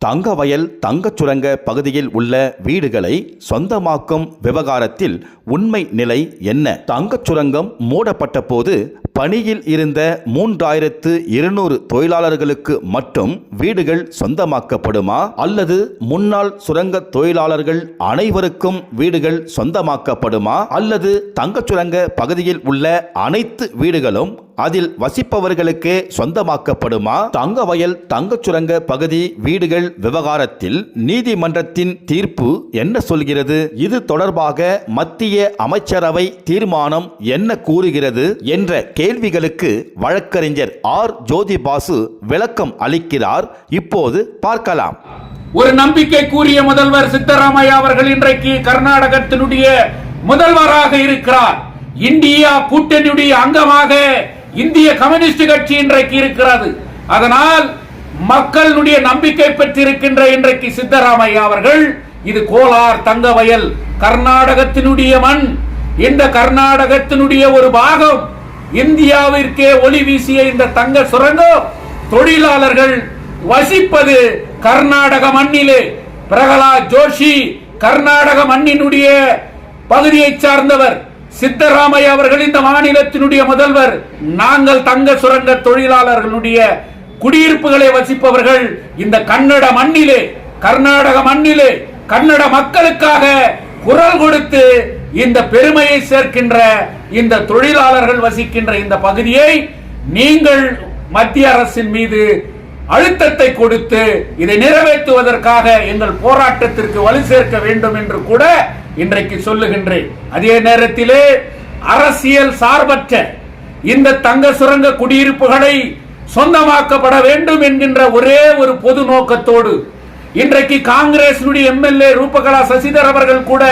தங்கவயல் தங்கச் சுரங்க பகுதியில் உள்ள வீடுகளை சொந்தமாக்கும் விவகாரத்தில் உண்மை நிலை என்ன? தங்கச் சுரங்கம் மூடப்பட்ட போது பணியில் இருந்த 3200 தொழிலாளர்களுக்கு மட்டும் வீடுகள் சொந்தமாக்கப்படுமா, அல்லது முன்னாள் சுரங்க தொழிலாளர்கள் அனைவருக்கும் வீடுகள் சொந்தமாக்கப்படுமா, அல்லது தங்கச் சுரங்க பகுதியில் உள்ள அனைத்து வீடுகளும் அதில் வசிப்பவர்களுக்கே சொந்தமாக்கப்படுமா? தங்கவயல் தங்கச் சுரங்க பகுதி வீடுகள் விவகாரத்தில் நீதிமன்றத்தின் தீர்ப்பு என்ன சொல்கிறது? இது தொடர்பாக மத்திய அமைச்சரவை தீர்மானம் என்ன கூறுகிறது என்ற கேள்விகளுக்கு வழக்கறிஞர் ஆர் ஜோதி பாசு விளக்கம் அளிக்கிறார். இப்போது பார்க்கலாம். ஒரு நம்பிக்கைக்குரிய முதல்வர் சித்தராமையா அவர்கள் இன்றைக்கு கர்நாடகத்தினுடைய முதல்வராக இருக்கிறார். இந்தியா கூட்டணியுடைய அங்கமாக இந்திய கம்யூனிஸ்ட் கட்சி இன்றைக்கு இருக்கிறது. அதனால் மக்களுடைய நம்பிக்கை பெற்றிருக்கின்ற இன்றைக்கு சித்தராமையா அவர்கள், இது கோலார் தங்கவயல் கர்நாடகத்தினுடைய மண், இந்த கர்நாடகத்தினுடைய ஒரு பாகம், இந்தியாவிற்கே ஒளி வீசிய இந்த தங்க சுரங்கம் தொழிலாளர்கள் வசிப்பது கர்நாடக மண்ணிலே. பிரகலாத் ஜோஷி கர்நாடக மண்ணினுடைய பகுதியை சார்ந்தவர். சித்தராமையா அவர்கள் இந்த மாநிலத்தினுடைய முதல்வர். நாங்கள் தங்க சுரங்க தொழிலாளர்களுடைய குடியிருப்புகளை வசிப்பவர்கள் இந்த கன்னட மண்ணிலே, கர்நாடக மண்ணிலே கன்னட மக்களுக்காக குரல் கொடுத்து இந்த பெருமையை சேர்க்கின்ற இந்த தொழிலாளர்கள் வசிக்கின்ற இந்த பகுதியை நீங்கள் மத்திய அரசின் மீது அழுத்தத்தை கொடுத்து இதை நிறைவேற்றுவதற்காக எங்கள் போராட்டத்திற்கு வலு சேர்க்க வேண்டும் என்று கூட இன்றைக்கு சொல்லுகின்றேன். அதே நேரத்திலே அரசியல் சார்பற்ற இந்த தங்க சுரங்க குடியிருப்புகளை சொந்தமாக்கப்பட வேண்டும் என்கின்ற ஒரே ஒரு பொது நோக்கத்தோடு இன்றைக்கு காங்கிரஸ் எம்எல்ஏ ரூபகலா சசிதர் அவர்கள் கூட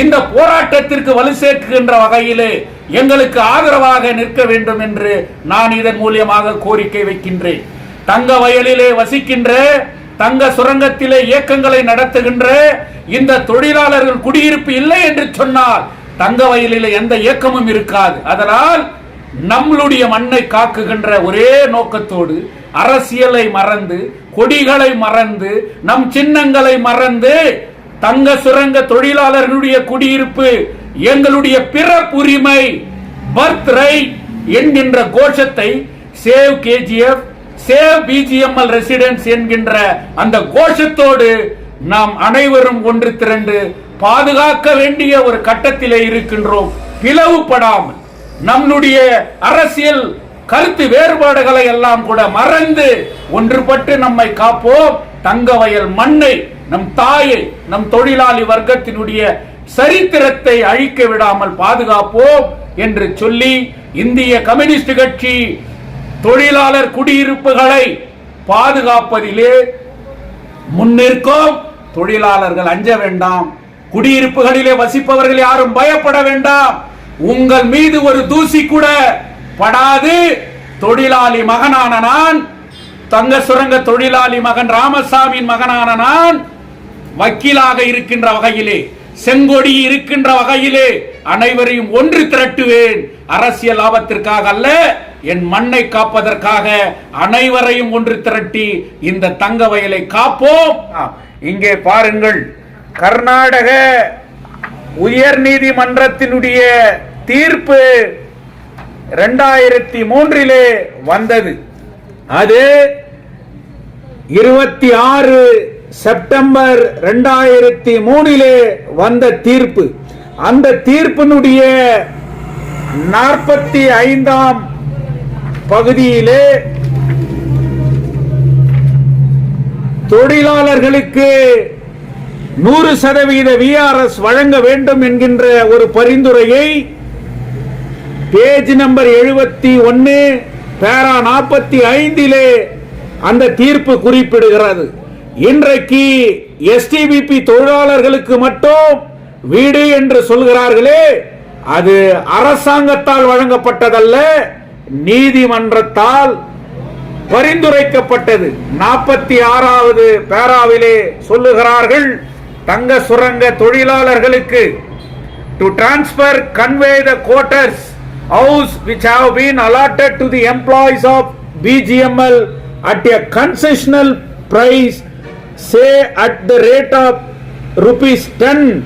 இந்த போராட்டத்திற்கு வலு சேர்க்கின்ற வகையிலே எங்களுக்கு ஆதரவாக நிற்க வேண்டும் என்று நான் இதன் மூலமாக கோரிக்கை வைக்கின்றேன். தங்க வயலிலே வசிக்கின்ற, தங்க சுரங்கத்திலே இயக்கங்களை நடத்துகின்ற இந்த தொழிலாளர்கள் குடியிருப்பு இல்லை என்று சொன்னால் தங்க வயலிலே எந்த இயக்கமும் இருக்காது. அதனால் நம்மளுடைய மண்ணை காக்குகின்ற ஒரே நோக்கத்தோடு அரசியலை மறந்து, கொடிகளை மறந்து, நம் சின்னங்களை மறந்து, தங்க சுரங்க தொழிலாளர்களுடைய குடியிருப்பு எங்களுடைய பிறப்புரிமை, பர்த் ரைட் என்கின்ற கோஷத்தை save KGF, save BGML residence என்கின்ற அந்த கோஷத்தோடு நாம் அனைவரும் ஒன்று திரண்டு பாதுகாக்க வேண்டிய ஒரு கட்டத்திலே இருக்கின்றோம். பிளவுபடாமல் நம்முடைய அரசியல் கருத்து வேறுபாடுகளை எல்லாம் கூட மறந்து ஒன்றுபட்டு நம்மை காப்போம். தங்கவயல் மண்ணை, நம் தாயை, நம் தொழிலாளி வர்க்கத்தினுடைய சரித்திரத்தை அழிக்க விடாமல் பாதுகாப்போம் என்று சொல்லி இந்திய கம்யூனிஸ்ட் கட்சி தொழிலாளர் குடியிருப்புகளை பாதுகாப்பதிலே முன்னிற்கும். தொழிலாளர்கள் அஞ்ச வேண்டாம், குடியிருப்புகளிலே வசிப்பவர்கள் யாரும் பயப்பட வேண்டாம். உங்கள் மீது ஒரு தூசி கூட படாது. தொழிலாளி மகனான நான், தங்க சுரங்க தொழிலாளி மகன் ராமசாமியின் மகனான நான், வக்கீலாக இருக்கின்ற வகையிலே, செங்கொடி இருக்கின்ற வகையிலே அனைவரையும் ஒன்று திரட்டுவேன். அரசியல் லாபத்திற்காக அல்ல, என் மண்ணை காப்பதற்காக அனைவரையும் ஒன்று திரட்டி இந்த தங்க வயலை காப்போம். இங்கே பாருங்கள், கர்நாடக உயர் நீதிமன்றத்தினுடைய தீர்ப்பு 2003 வந்தது. அது 26 செப்டம்பர் 2003 வந்த தீர்ப்பு. அந்த தீர்ப்பினுடைய 45ஆம் பகுதியிலே தொழிலாளர்களுக்கு 100% விஆர்எஸ் வழங்க வேண்டும் என்கின்ற ஒரு பரிந்துரையை பேஜ் நம்பர் 71 பேரா 45 அந்த தீர்ப்பு குறிப்பிடுகிறது. இன்றைக்கு எஸ்டிபிபி தொழிலாளர்களுக்கு மட்டும் வீடு என்று சொல்கிறார்களே, அது அரசாங்கத்தால் வழங்கப்பட்டதல்ல, நீதிமன்றத்தால் பரிந்துரைக்கப்பட்டது. 46வது பேராவிலே சொல்லுகிறார்கள், தங்க சுரங்க தொழிலாளர்களுக்கு to transfer convey the quarters house which have been allotted to the employees of BGML at a concessional price say at the rate of rupees 10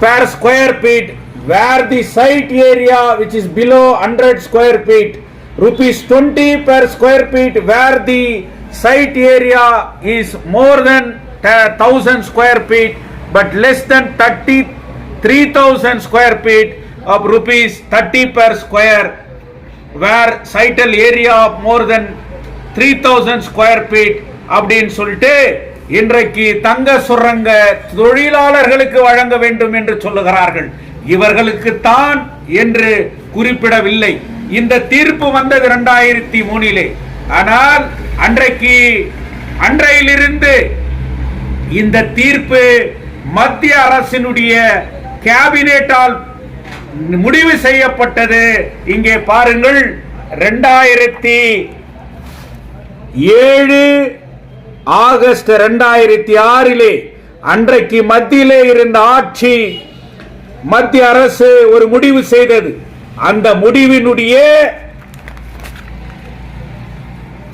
per square feet, where the site area which is below 100 square feet, rupees 20 per square feet where the site area is more than 1000 square feet but less than 33,000 square feet of rupees 30 per square, where sital area of more than 3000 square feet அப்படின்னு சொல்லிட்டு இன்றைக்கு தங்க சுரங்க தொழிலாளர்களுக்கு வழங்க வேண்டும் என்று சொல்லுகிறார்கள். இவர்களுக்கு தான் என்று குறிப்பிடவில்லை. இந்த தீர்ப்பு வந்தது 2003. ஆனால் அன்றையிலிருந்து இந்த தீர்ப்பு மத்திய அரசினுடைய கேபினெட்டால் முடிவு செய்யப்பட்டது. இங்கே பாருங்கள், 2007 ஆகஸ்ட் 2006 அன்றைக்கு மத்தியிலே இருந்த ஆட்சி மத்திய அரசு ஒரு முடிவு செய்தது. அந்த முடிவினுடைய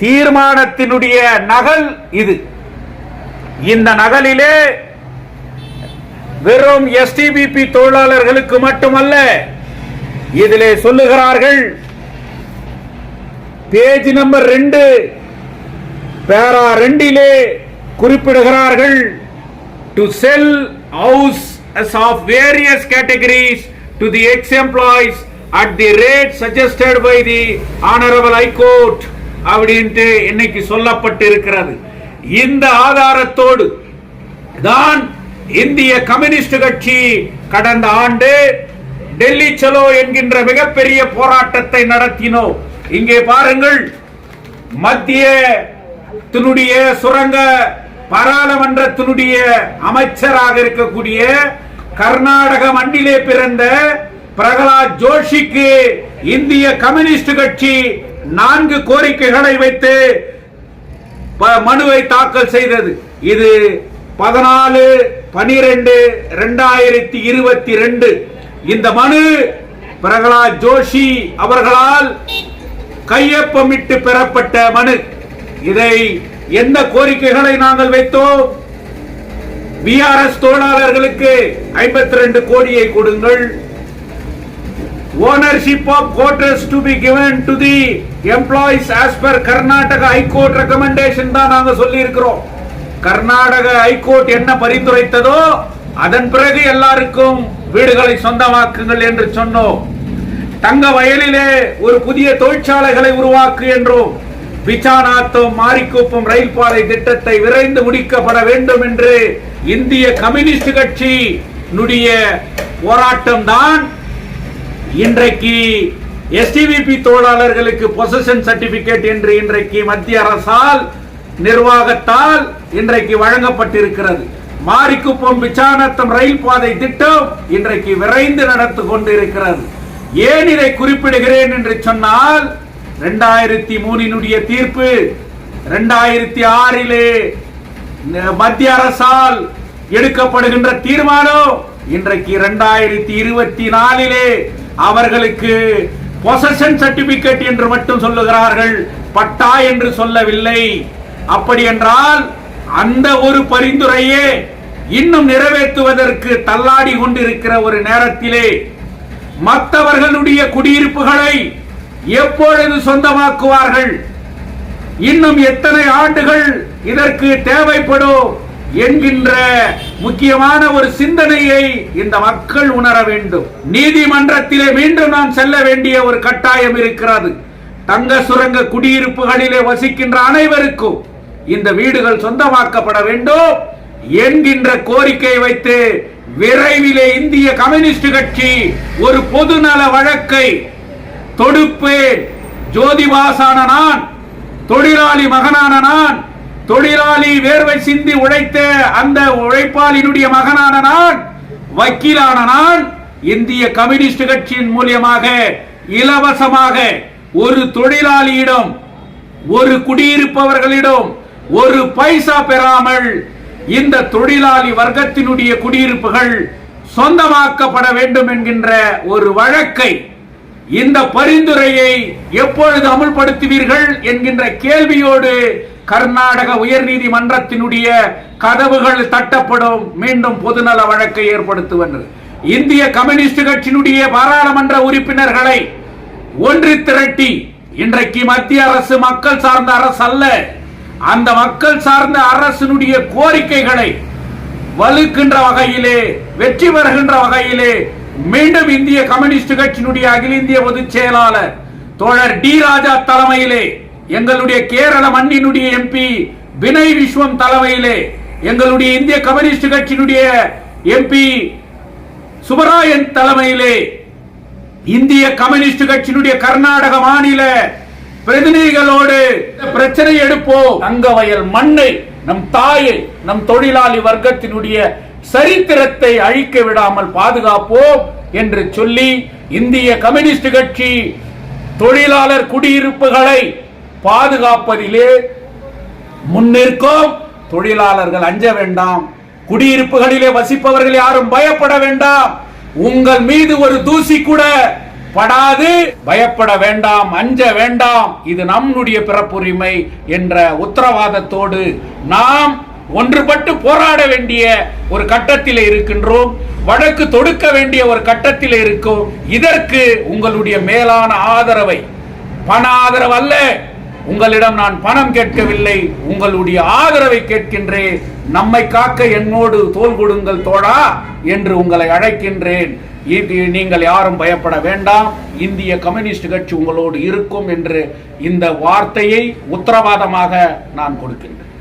தீர்மானத்தினுடைய நகல் இது. இந்த நகலிலே வெறும் எஸ்டிபிபி தொழிலாளர்களுக்கு மட்டுமல்ல, இதிலே சொல்லுகிறார்கள், பேஜ் நம்பர் 2 பேரா 2 குறிப்பிடுகிறார்கள், to sell house of various categories to the ex-employees at the rate suggested by the Honorable High Court அப்படின்ட்டு இன்னைக்கு சொல்லப்பட்டிருக்கிறது. இந்த ஆதாரத்தோடு தான் இந்திய கம்யூனிஸ்ட் கட்சி கடந்த ஆண்டு டெல்லி சலோ என்கின்ற மிகப்பெரிய போராட்டத்தை நடத்தினோம். இங்கே பாருங்கள், மத்திய சுரங்க பாராளுமன்றத்தினுடைய அமைச்சராக இருக்கக்கூடிய கர்நாடக மண்டிலே பிறந்த பிரகலாத் ஜோஷிக்கு இந்திய கம்யூனிஸ்ட் கட்சி 4 கோரிக்கைகளை வைத்து மனுவை தாக்கல் செய்தது. இது 14/12/2022. இந்த மனு பிரகலாத் ஜோஷி அவர்களால் கையொப்பமிட்டு பெறப்பட்ட மனு. இதை எந்த கோரிக்கைகளை நாங்கள் வைத்தோம்? பிஆர்எஸ் தொழிலாளர்களுக்கு 52 கோடியை கொடுங்கள். Ownership of quotas to be given to the employees as per Karnataka High Court recommendation தான் நாங்க சொல்லி இருக்கிறோம். கர்நாடக ஹைகோர்ட் என்ன பரிந்துரைத்ததோ அதன் பிறகு எல்லாருக்கும் வீடுகளை சொந்தமாக்குங்கள் என்று சொன்னோம். தங்க வயலிலே ஒரு புதிய தொழிற்சாலைகளை உருவாக்கு என்றும், பிச்சானாத்தம் மாரிக்குப்பம் ரயில் பாதை திட்டத்தை விரைந்து முடிக்கப்பட வேண்டும் என்று இந்திய கம்யூனிஸ்ட் கட்சி போராட்டம் தான் இன்றைக்கு எஸ்டிவிபி தொழிலாளர்களுக்கு பொசஷன் சர்டிபிகேட் என்று இன்றைக்கு மத்திய அரசால் நிர்வாகத்தால் இன்றைக்கு வழங்கப்பட்டிருக்கிறது. மாரிக்குப்பம் பிச்சானத்தம் ரயில் பாதை திட்டம் இன்றைக்கு விரைந்து நடந்து கொண்டிருக்கிறது. ஏன் இதை குறிப்பிடுகிறேன் என்று சொன்னால், 2003 தீர்ப்பு 2006 மத்திய அரசால் எடுக்கப்படுகின்ற தீர்மானம் இன்றைக்கு 2024 அவர்களுக்கு பொசஷன் சர்டிபிகேட் என்று மட்டும் சொல்லுகிறார்கள், பட்டா என்று சொல்லவில்லை. அப்படி என்றால் அந்த ஒரு பரிந்துரையே இன்னும் நிறைவேற்றுவதற்கு தள்ளாடி கொண்டிருக்கிற ஒரு நேரத்திலே மற்றவர்களுடைய குடியிருப்புகளை எப்பொழுது சொந்தமாக்குவார்கள், இன்னும் எத்தனை ஆண்டுகள் இதற்கு தேவைப்படும் என்கின்ற முக்கியமான ஒரு சிந்தனையை இந்த மக்கள் உணர வேண்டும். நீதிமன்றத்திலே மீண்டும் நாம் செல்ல வேண்டிய ஒரு கட்டாயம் இருக்கிறது. தங்க சுரங்க குடியிருப்புகளிலே வசிக்கின்ற அனைவருக்கும் இந்த வீடுகள் சொந்தமாக்கப்பட வேண்டும் என்கின்ற கோரிக்கை வைத்து விரைவிலே இந்திய கம்யூனிஸ்ட் கட்சி ஒரு பொதுநல வழக்கை தொடுப்பேன். ஜோதிபாசான நான், தொழிலாளி மகனான நான், தொழிலாளி வேர்வை சிந்தி உழைத்த அந்த உழைப்பாளினுடைய மகனான நான், வக்கீலான நான், இந்திய கம்யூனிஸ்ட் கட்சியின் மூலமாக இலவசமாக ஒரு தொழிலாளியிடம், ஒரு குடியிருப்பவர்களிடம் ஒரு பைசா பெறாமல் இந்த தொழிலாளி வர்க்கத்தினுடைய குடியிருப்புகள் சொந்தமாக்கப்பட வேண்டும் என்கின்ற ஒரு வழக்கை, இந்த பரிந்துரையை எப்பொழுது அமுல்படுத்துவீர்கள் என்கின்ற கேள்வியோடு கர்நாடக உயர்நீதிமன்றத்தினுடைய கதவுகள் தட்டப்படும், மீண்டும் பொதுநல வழக்கை ஏற்படுத்துவது. இந்திய கம்யூனிஸ்ட் கட்சியினுடைய பாராளுமன்ற உறுப்பினர்களை ஒன்று திரட்டி, இன்றைக்கு மத்திய அரசு மக்கள் சார்ந்த அரசு அல்ல, அந்த மக்கள் சார்ந்த அரசினுடைய கோரிக்கைகளை வலுக்கின்ற வகையிலே, வெற்றி பெறுகின்ற வகையிலே மீண்டும் இந்திய கம்யூனிஸ்ட் கட்சியினுடைய அகில இந்திய பொதுச் செயலாளர் தோழர் டி ராஜா தலைமையிலே, எங்களுடைய கேரள மண்ணினுடைய எம்பி வினய் விஸ்வம் தலைமையிலே, எங்களுடைய இந்திய கம்யூனிஸ்ட் கட்சியினுடைய எம்பி சுப்பராயன் தலைமையிலே, இந்திய கம்யூனிஸ்ட் கட்சியினுடைய கர்நாடக மாநில பிரதிநிதிகளோடு பிரச்சனை எடுப்போம். தங்கவயல் மண்ணை, நம் தாயை, நம் தொழிலாளி வர்க்கத்தினுடைய சரித்திரத்தை அழிக்க விடாமல் பாதுகாப்போம் என்று சொல்லி, இந்திய கம்யூனிஸ்ட் கட்சி தொழிலாளர் குடியிருப்புகளை பாதுகாப்பதிலே முன்னிற்கும். தொழிலாளர்கள் அஞ்ச வேண்டாம், குடியிருப்புகளிலே வசிப்பவர்கள் யாரும் பயப்பட வேண்டாம், உங்கள் மீது ஒரு தூசி கூட படாது, பயப்பட வேண்டாம், அஞ்ச வேண்டாம், இது நம்முடைய பிறப்புரிமை என்ற உத்தரவாதத்தோடு நாம் ஒன்றுபட்டு போராட வேண்டிய ஒரு கட்டத்தில் இருக்கின்றோம். வழக்கு தொடுக்க வேண்டிய ஒரு கட்டத்தில் இருக்கும். இதற்கு உங்களுடைய மேலான ஆதரவை, பண ஆதரவு அல்ல, உங்களிடம் நான் பணம் கேட்கவில்லை, உங்களுடைய ஆதரவை கேட்கின்றேன். நம்மை காக்க என்னோடு தோள் கொடுங்கள் தோழா என்று உங்களை அழைக்கின்றேன். நீங்கள் யாரும் பயப்பட வேண்டாம், இந்திய கம்யூனிஸ்ட் கட்சி உங்களோடு இருக்கும் என்று இந்த வார்த்தையை உத்தரவாதமாக நான் கொடுக்கின்றேன்.